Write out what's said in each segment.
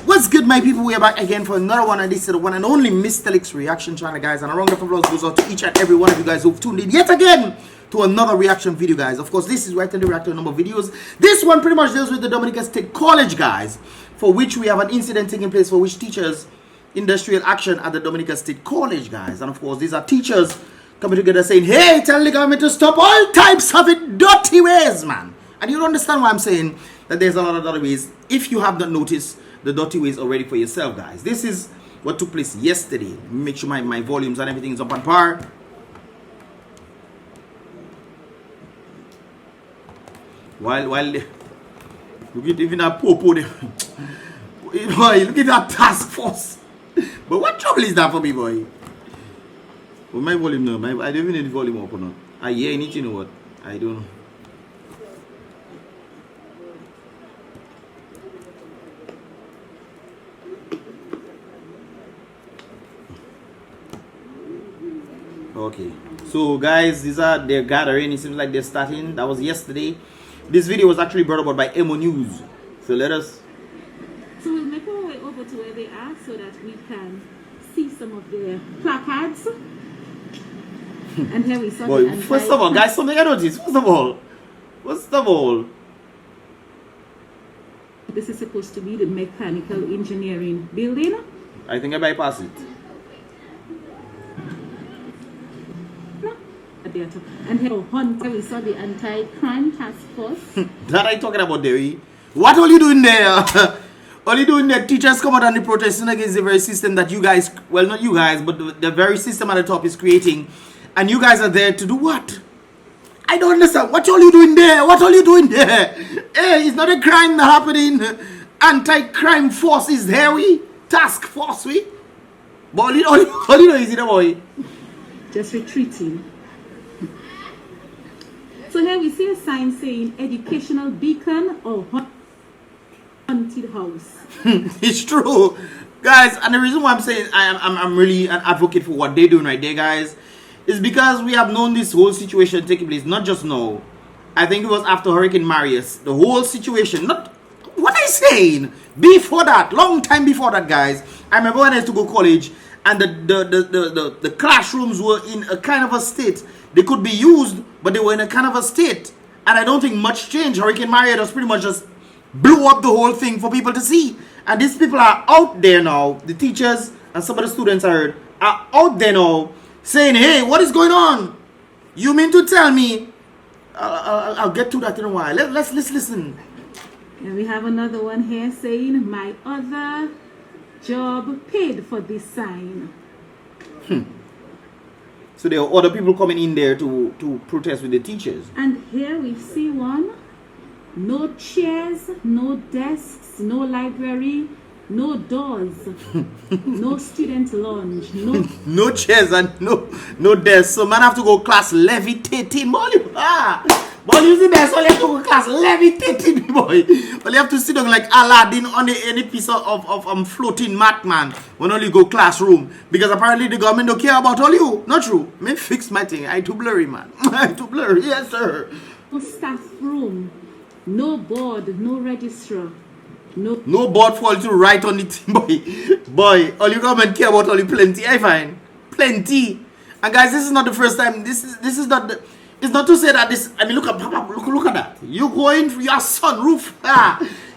What's good, my people? We are back again for another one, and this is the one and only Mystelics reaction channel, guys. And a round of applause goes out to each and every one of you guys who've tuned in yet again to another reaction video, guys. Of course, this is React and React to a number of videos. This one pretty much deals with the Dominica State College, guys, for which we have an incident taking place for which teachers industrial action at the Dominica State College, guys. And of course, these are teachers coming together saying, hey, tell the government to stop all types of dirty ways, man. And you don't understand why I'm saying that there's a lot of dirty ways. If you have not noticed the dirty ways already for yourself, guys. This is what took place yesterday. Make sure my volumes and everything is up on par. While look at even that popo there. Look at that task force. But what trouble is that for me, boy? Well, my volume no, I don't even need the volume up or not. I hear anything, you know what? I don't know. Okay, so guys, these are their gathering. It seems like they're starting. That was yesterday. This video was actually brought about by Emo News. So let us. So we'll make our way over to where they are so that we can see some of their placards. And here we saw. Boy, first of all, guys, something I noticed. First of all, this is supposed to be the mechanical engineering building. I think I bypassed it. And here we saw the anti-crime task force. That I talking about there. What are you doing there? All you doing there? Teachers come out and they're protesting against the very system that you guys, well, not you guys, but the very system at the top is creating. And you guys are there to do what? I don't understand. What are you doing there? What are you doing there? Hey, it's not a crime happening. Anti-crime force is there, we task force, we. But all you know is it, boy. Just retreating. So here we see a sign saying educational beacon or haunted house. It's true, guys. And the reason why I'm saying I'm really an advocate for what they're doing right there, guys, is because we have known this whole situation taking place, not just now. I think it was after Hurricane Marius. The whole situation, not what I'm saying, before that, long time before that, guys. I remember when I used to go college and the classrooms were in a kind of a state. They could be used, but they were in a kind of a state. And I don't think much changed. Hurricane Maria just pretty much just blew up the whole thing for people to see. And these people are out there now. The teachers and some of the students I heard are out there now saying, hey, what is going on? You mean to tell me? I'll get to that in a while. Let's listen. And we have another one here saying, my other job paid for this sign. So there are other people coming in there to protest with the teachers. And here we see one. No chairs, no desks, no library, no doors, no student lounge, no chairs and no desks. So man have to go class levitating. Boy, you see there, so you have to go class levitating, boy. But you have to sit down like Aladdin on any piece of floating mat, man. When only go classroom. Because apparently the government don't care about all you. Not true. Me fix my thing. I too blurry, man. I too blurry. Yes, sir. No staff room. No board. No registrar. No board for all to write on it, boy. Boy, all you government care about all you plenty. I find. Plenty. And guys, this is not the first time. This is not the... It's not to say that this. I mean, look at that. You go in. You have sunroof.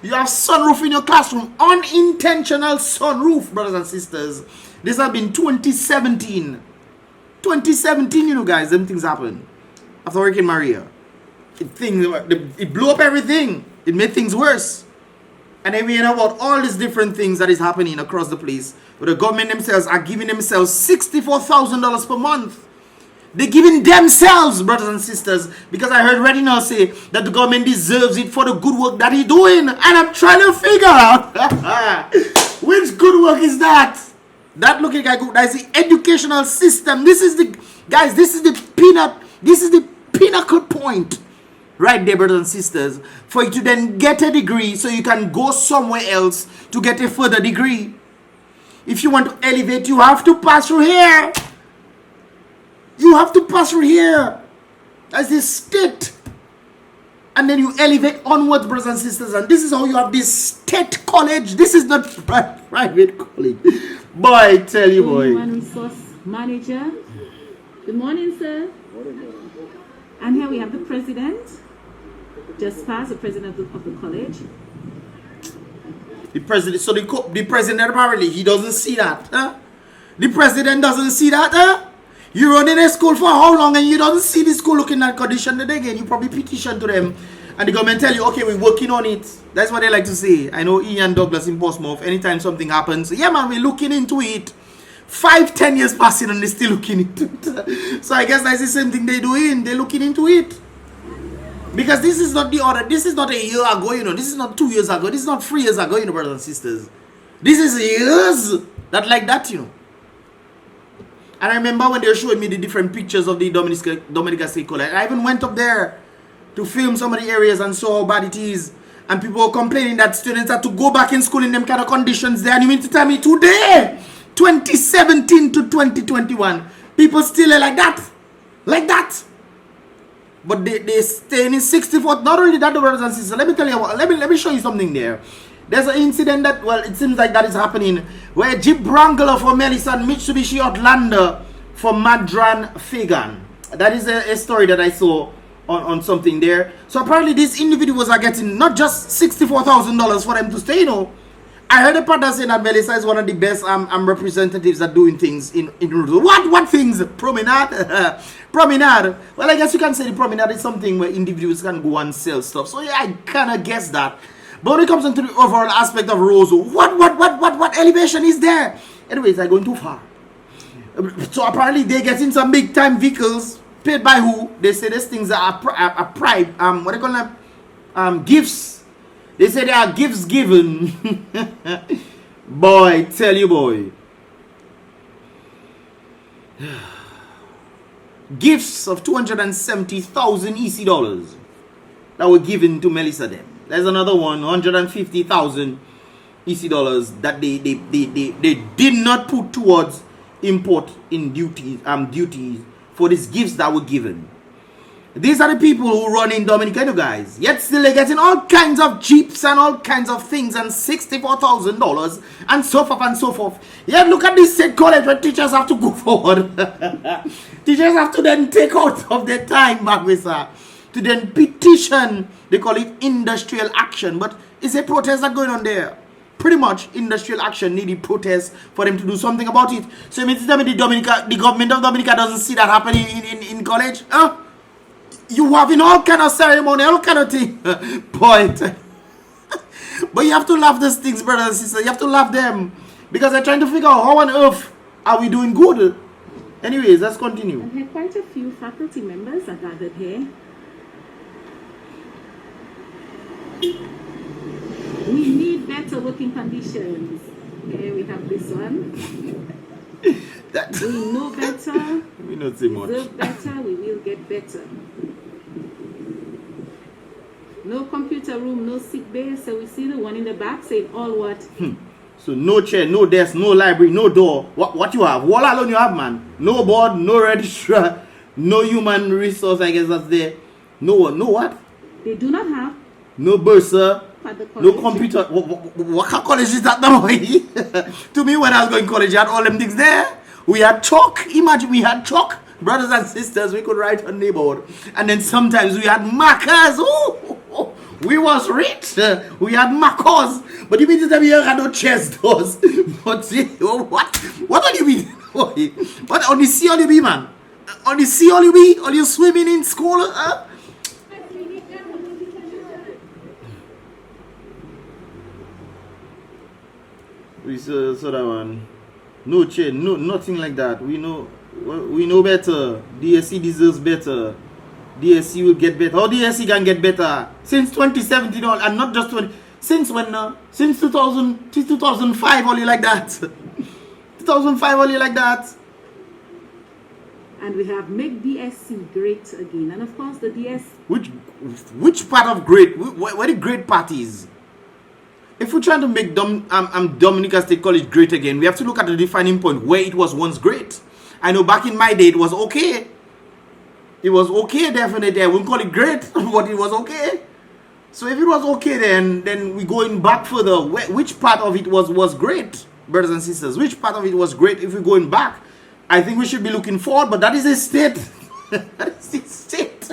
You have sunroof in your classroom. Unintentional sunroof, brothers and sisters. This has been 2017. 2017, you know, guys. Them things happen after Hurricane Maria. It blew up everything. It made things worse. And then we know about all these different things that is happening across the place. But the government themselves are giving themselves $64,000 per month. They're giving themselves, brothers and sisters, because I heard Reginald say that the government deserves it for the good work that he's doing. And I'm trying to figure out which good work is that? That looking like that is the educational system. This is the, guys, this is the pinnacle point right there, brothers and sisters, for you to then get a degree so you can go somewhere else to get a further degree. If you want to elevate, you have to pass through here. You have to pass through here. That's the state. and then you elevate onwards, brothers and sisters. And this is how you have this state college. This is not private college. Boy, I tell you, boy. Human Resource Manager. Good morning, sir. And here we have the president. Just passed the president of the college. The president, so the president apparently, he doesn't see that. Huh? The president doesn't see that. Huh? You run in a school for how long and you don't see the school looking at condition then again? You probably petition to them and the government tell you, okay, we're working on it. That's what they like to say. I know Ian Douglas in Portsmouth, anytime something happens, yeah man, we're looking into it. 5-10 years passing and they're still looking into it. So I guess that's the same thing they're doing. They're looking into it. Because this is not the order. This is not a year ago, you know. This is not 2 years ago. This is not 3 years ago, you know, brothers and sisters. This is years that like that, you know. And I remember when they were showing me the different pictures of the Dominica State College. I even went up there to film some of the areas and saw how bad it is. And people were complaining that students had to go back in school in them kind of conditions there. And you mean to tell me today, 2017 to 2021, people still are like that? Like that? But they stay in 64th. Not only that, brothers and sisters, let me tell you, let me show you something there. There's an incident that, well, it seems like that is happening, where Jeep Wrangler for Melissa and Mitsubishi Outlander for Madran Fagan. That is a story that I saw on something there. So apparently these individuals are getting not just $64,000 for them to stay, you know. I heard a partner saying that Melissa is one of the best representatives at doing things in what things? Promenade? Promenade. Well, I guess you can say the promenade is something where individuals can go and sell stuff. So yeah, I kind of guess that. But when it comes into the overall aspect of Roseau, what elevation is there? Anyways, I'm going too far. So apparently they're getting some big time vehicles paid by who? They say these things are pride. What do you call them? Gifts. They say they are gifts given. Boy, tell you, boy. Gifts of 270,000 EC dollars that were given to Melissa then. There's another one, 150,000 EC dollars that they did not put towards import in duties for these gifts that were given. These are the people who run in Dominica, you guys. Yet still they're getting all kinds of jeeps and all kinds of things and $64,000 and so forth and so forth. Yet look at this state college where teachers have to go forward. Teachers have to then take out of their time, Magwisa, to then petition. They call it industrial action, but it's a protest that's going on there. Pretty much industrial action needed protest for them to do something about it. So you mean to tell me the government of Dominica doesn't see that happening in college? Huh? You having all kind of ceremony, all kind of thing. Point. But you have to love these things, brothers and sisters. You have to love them. Because they're trying to figure out how on earth are we doing good. Anyways, let's continue. And here quite a few faculty members are gathered here. We need better working conditions. Here we have this one. We know better. We not say much. Deserve better. We will get better. No computer room, no sick bay. So we see the one in the back saying all what? So no chair, no desk, no library, no door. What you have? Wall alone you have, man. No board, no registrar, no human resource. I guess that's there. No what? They do not have. No bursar. No computer. What kind of college is that now? To me, when I was going to college, I had all them things there. We had chalk. Imagine we had chalk. Brothers and sisters, we could write on the board. And then sometimes we had markers. We was rich. We had markers. But you mean to tell me you had no chest doors? But what? What do you mean? What on the sea all you be, man? On the sea all you be? Are you swimming in school? Huh? We saw that one. No chair, no nothing like that. We know better. DSC deserves better. DSC will get better. How DSC can get better? Since 2017 and not just 20. Since when now? Since 2005 only like that. 2005 only like that. And we have make DSC great again. And of course the DS. Which part of great? Where the great part is? If we're trying to make Dominica State College great again, we have to look at the defining point where it was once great. I know back in my day it was okay. It was okay, definitely. I wouldn't call it great, but it was okay. So if it was okay, then we going back further. Which part of it was great, brothers and sisters? Which part of it was great? If we're going back, I think we should be looking forward. But that is a state. That is a state.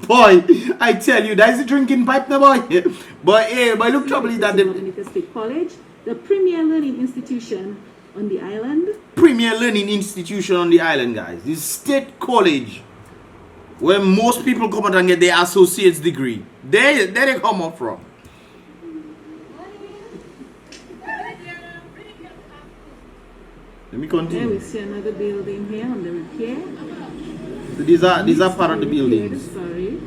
Boy, I tell you, that is a drinking pipe, now, boy. But look trouble is that the Dominica State College, the premier learning institution on the island. Premier learning institution on the island, guys. This state college, where most people come out and get their associate's degree. There they come up from. Let me continue. There we see another building here on the repair. So these are part of the buildings. Sorry.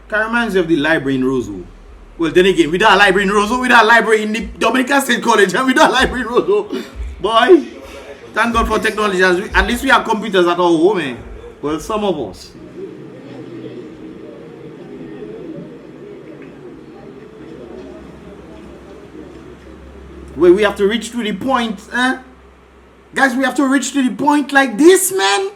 Kind of reminds you of the library in Roseau. Well, then again, we don't have a library in Roseau, we don't have a library in the Dominica State College, and we don't have a library in Roseau. Boy, thank God for technology. At least we have computers at our home, eh? Well, some of us. Well, we have to reach to the point, eh? Guys, we have to reach to the point like this, man.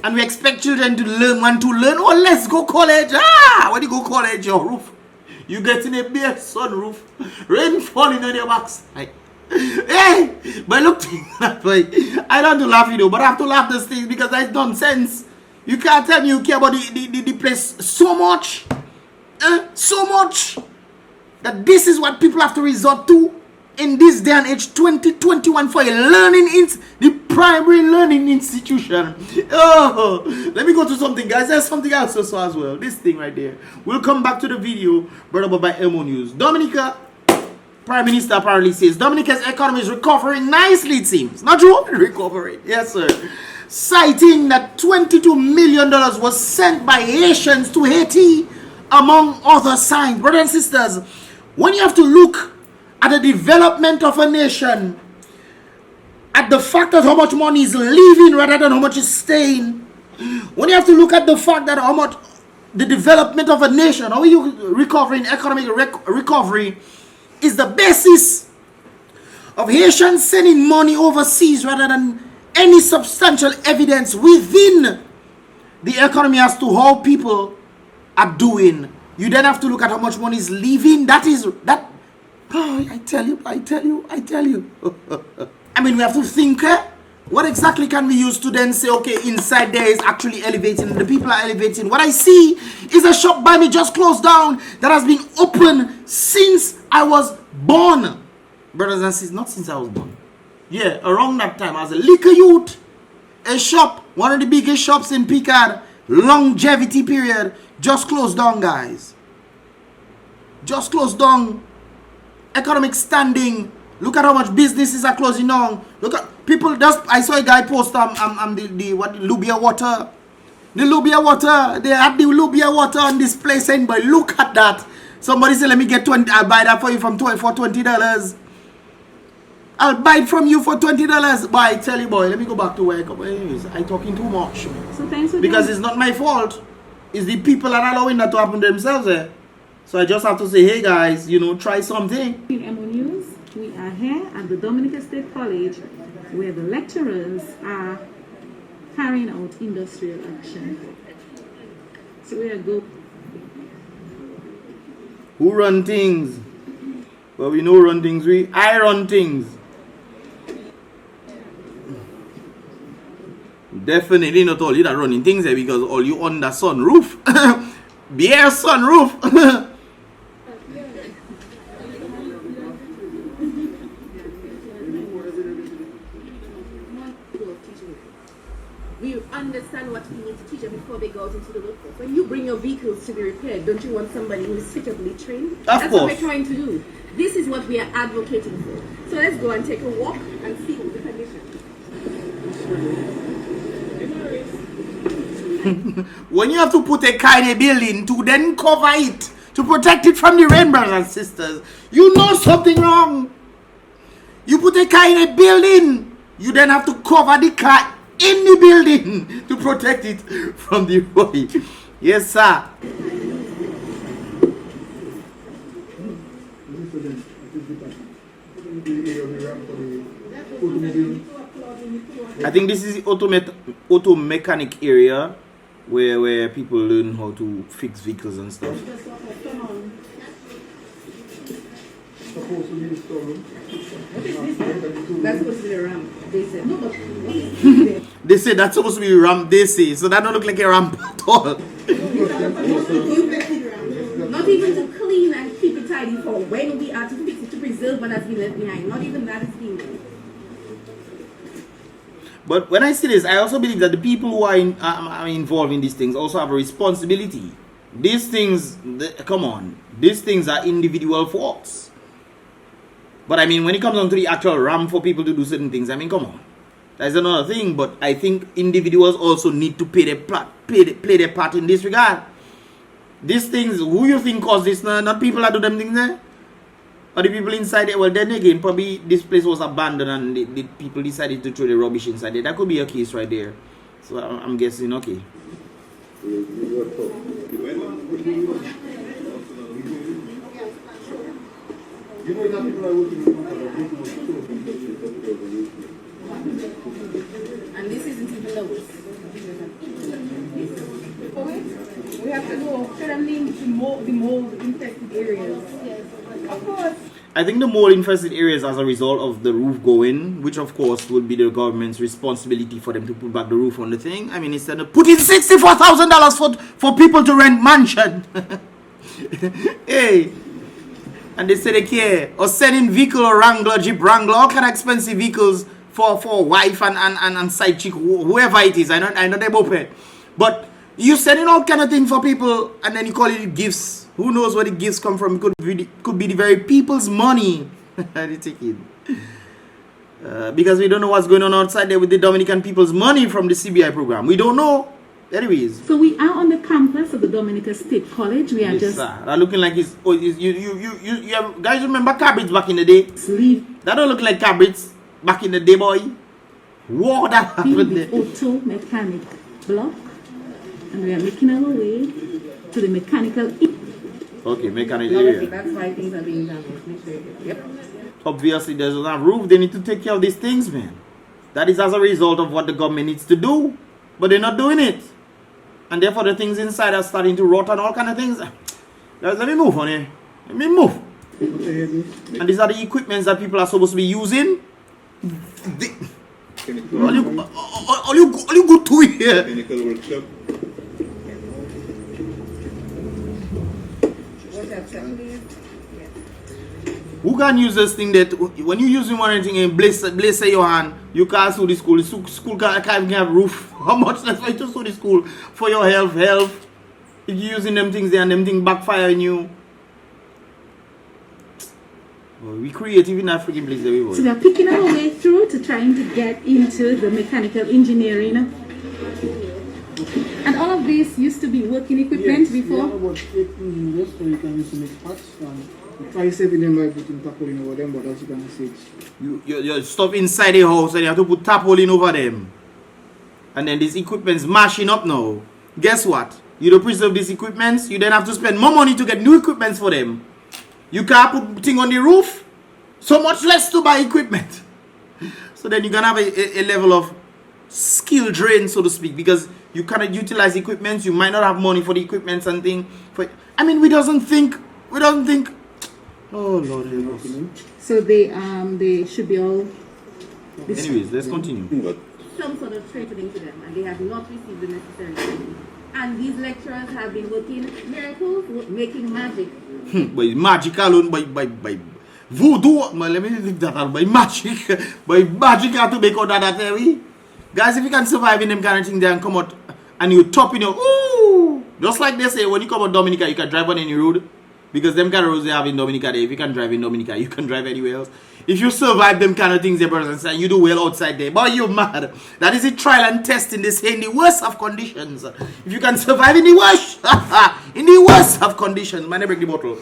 And we expect children to want to learn. Oh, let's go college. When you go college, your roof, you get in a bare sunroof, rain falling on your backside. Hey, but look, I don't have to laugh, you know, but I have to laugh these things because that's nonsense. You can't tell me you care about the place so much, so much, that this is what people have to resort to in this day and age, 2021, for a the primary learning institution. Oh, let me go to something, guys. There's something else also as well. This thing right there. We'll come back to the video brought up by Elmo News. Dominica Prime Minister apparently says Dominica's economy is recovering nicely, it seems. Not true? Recovering. Yes, sir. Citing that $22 million was sent by Haitians to Haiti, among other signs. Brothers and sisters, when you have to look at the development of a nation, at the fact that how much money is leaving rather than how much is staying, when you have to look at the fact that how much the development of a nation, how you recovering, economic recovery, is the basis of Haitians sending money overseas rather than any substantial evidence within the economy as to how people are doing. You then have to look at how much money is leaving. Oh, I tell you. I mean, we have to think, what exactly can we use to then say, okay, inside there is actually elevating, the people are elevating. What I see is a shop by me just closed down that has been open since I was born. Brothers and sisters, not since I was born. Yeah, around that time, I was a liquor youth. A shop, one of the biggest shops in Picard, longevity period, just closed down, guys. Just closed down. Economic standing. Look at how much businesses are closing down. Look at people. I saw a guy post Lubia water. The Lubia water. They had the Lubia water on this place, and but look at that. Somebody said, "Let me get 20. I'll buy that for you for $20. I'll buy it from you for $20." But I tell you, boy, let me go back to work. Anyways, I'm talking too much. So thanks for because it's not my fault. It's the people that are allowing that to happen to themselves. So I just have to say, hey guys, try something. In Elmo News, we are here at the Dominica State College, where the lecturers are carrying out industrial action. So we are good. Who run things? Well, we know run things. I run things. Definitely not all you that running things here, because all you on the sunroof. Bare sunroof. We understand what we need to teach them before they go out into the workforce. When you bring your vehicles to be repaired, don't you want somebody who is suitably trained? That's what we're trying to do. This is what we are advocating for. So let's go and take a walk and see the condition. When you have to put a car in a building to then cover it, to protect it from the rain, brothers and sisters, you know something wrong. You put a car in a building, you then have to cover the car in the building to protect it from the rain. Yes, sir. I think this is the auto mechanic area. where people learn how to fix vehicles and stuff. That's supposed to be a ramp. They said. No, but they say that's supposed to be a ramp. They say so. That don't look like a ramp at all. Not even to clean and keep it tidy for when we are to fix it, to preserve what has been left behind. Not even that is being done. But when I see this, I also believe that the people who are involved in these things also have a responsibility. These things, come on, these things are individual faults. But I mean, when it comes down to the actual ramp for people to do certain things, I mean, come on, that's another thing. But I think individuals also need to play their part in this regard. These things, who you think caused this? Not people that do them things there. Or the people inside there. Well, then again, probably this place was abandoned and the people decided to throw the rubbish inside there. That could be a case right there. So I'm guessing, okay. And this isn't even the worst. We have to go the mold infested areas. Yes. Of course. I think the mold infested areas as a result of the roof going, which of course will be the government's responsibility for them to put back the roof on the thing. I mean, instead of putting $64,000 for people to rent mansion. Hey. And they say they care. Or sending vehicle or Wrangler, Jeep Wrangler, all kind of expensive vehicles for wife and side chick, whoever it is. I know they both pay. But you sending all kind of things for people and then you call it gifts. Who knows where the gifts come from? It could be the very people's money. They take it. Because we don't know what's going on outside there with the Dominican people's money from the CBI program. We don't know. Anyways. So we are on the campus of the Dominica State College. We are yes, just... Sir. That looking like it's... Oh, you have, guys remember cabrits back in the day? Sleep. That don't look like cabrits back in the day, boy. What that happened there? Auto mechanic block. And we are making our way to the mechanical... Okay, mechanical area. That's why things are being done. Yep. Obviously, there's a roof. They need to take care of these things, man. That is as a result of what the government needs to do. But they're not doing it. And therefore, the things inside are starting to rot and all kind of things. Guys, let me move on here. Let me move. And these are the equipments that people are supposed to be using. All you go to here. Technical workshop. Who can use this thing that when you using one thing and blaze your hand, you can't sue the school. The school can't even have roof. How much less for you to sue the school for your health? If you're using them things there and them things backfire on you. Well, we creative in that freaking place everywhere. So we are picking our way through to trying to get into the mechanical engineering. And all of this used to be working equipment before. We have about 8 engineers, so you can use to make parts. We try saving them by putting tarpaulin over them, but as you can see, your stuff inside the house and you have to put tarpaulin over them. And then these equipments mashing up now. Guess what? You don't preserve these equipments, you then have to spend more money to get new equipments for them. You can't put thing on the roof, so much less to buy equipment. So then you're gonna have a level of skill drain, so to speak, because you cannot utilize equipments. You might not have money for the equipments and thing. I mean, we don't think. Oh Lord, so they should be all. Anyways, let's continue. Some sort of training to them, and they have not received the necessary training. And these lecturers have been working miracles, making magic. By magic alone, by voodoo. Let me leave that out. By magic, you have to make all that way. Guys, if you can survive in them kind of thing there and come out and you top in your ooh, just like they say when you come out Dominica, you can drive on any road. Because them kind of roads they have in Dominica there, if you can drive in Dominica, you can drive anywhere else. If you survive them kind of things there, brothers and you do well outside there. Boy, you're mad. That is a trial and testing. They say in the worst of conditions. If you can survive in the worst, of conditions, man, I break the bottle.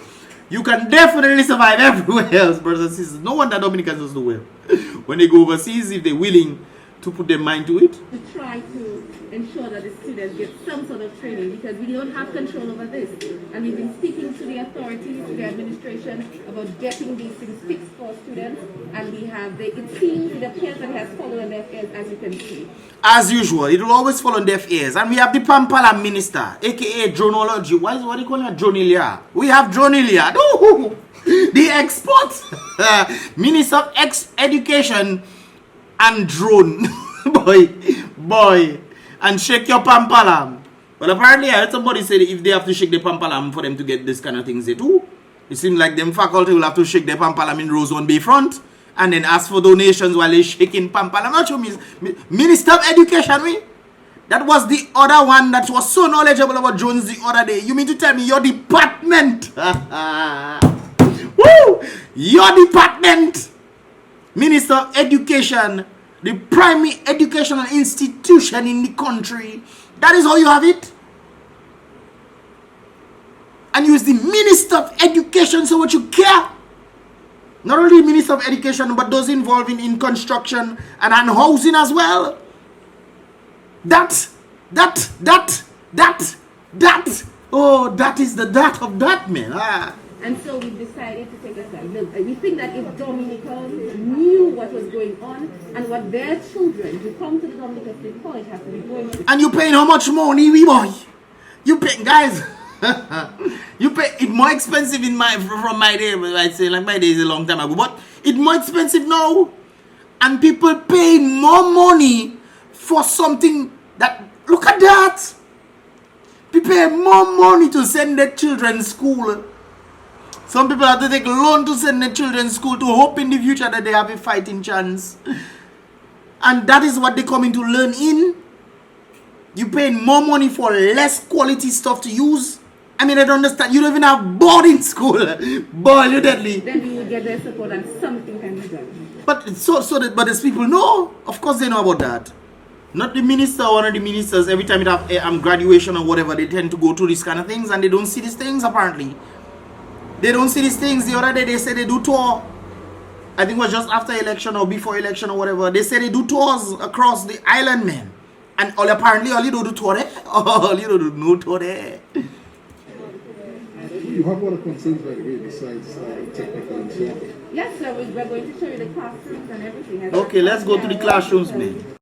You can definitely survive everywhere else, brothers and sisters. No wonder Dominicans just do well. When they go overseas, if they're willing to put their mind to it? To try to ensure that the students get some sort of training, because we don't have control over this. And we've been speaking to the authorities, to the administration about getting these things fixed for students. And we have, it appears that it has fallen on deaf ears, as you can see. As usual, it will always fall on deaf ears. And we have the Pampala minister, aka Dronology. What do you call her? Dronilia. We have Dronilia. The export Minister of Education and drone. boy. And shake your pampalam. Well, apparently I heard somebody say if they have to shake the pampalam for them to get this kind of things they do. It seems like them faculty will have to shake their pampalam in Roseone Bay front and then ask for donations while they shaking pampalam. Not sure, Minister of Education, me? That was the other one that was so knowledgeable about drones the other day. You mean to tell me your department? Woo! Your department, Minister of Education, the primary educational institution in the country. That is how you have it. And you is the Minister of Education, so what you care? Not only Minister of Education, but those involved in construction and housing as well. Oh, that is the that of that, man. And so we decided to take a stand. We think that if Dominicans knew what was going on and what their children who come to the Dominica State College have to be going through. And you paying how much money, wee boy? You pay, guys. You pay it more expensive from my day. I'd say like my day is a long time ago, but it's more expensive now. And people pay more money for something that, look at that. People pay more money to send their children to school. Some people have to take a loan to send their children to school to hope in the future that they have a fighting chance. And that is what they're coming to learn in. You paying more money for less quality stuff to use. I mean, I don't understand. You don't even have boarding school. Boy, you deadly. Then we will get their support and something can be done. But but as people know, of course they know about that. Not the minister or one of the ministers. Every time it have graduation or whatever, they tend to go through these kind of things and they don't see these things apparently. They don't see these things. The other day they said they do tour. I think it was just after election or before election or whatever. They said they do tours across the island, man. And apparently all you do tour there. All you do no tour there. You have other concerns, by the way, besides technical and so on. Yes, sir. We're going to show you the classrooms and everything. Okay, let's go to the classrooms, man.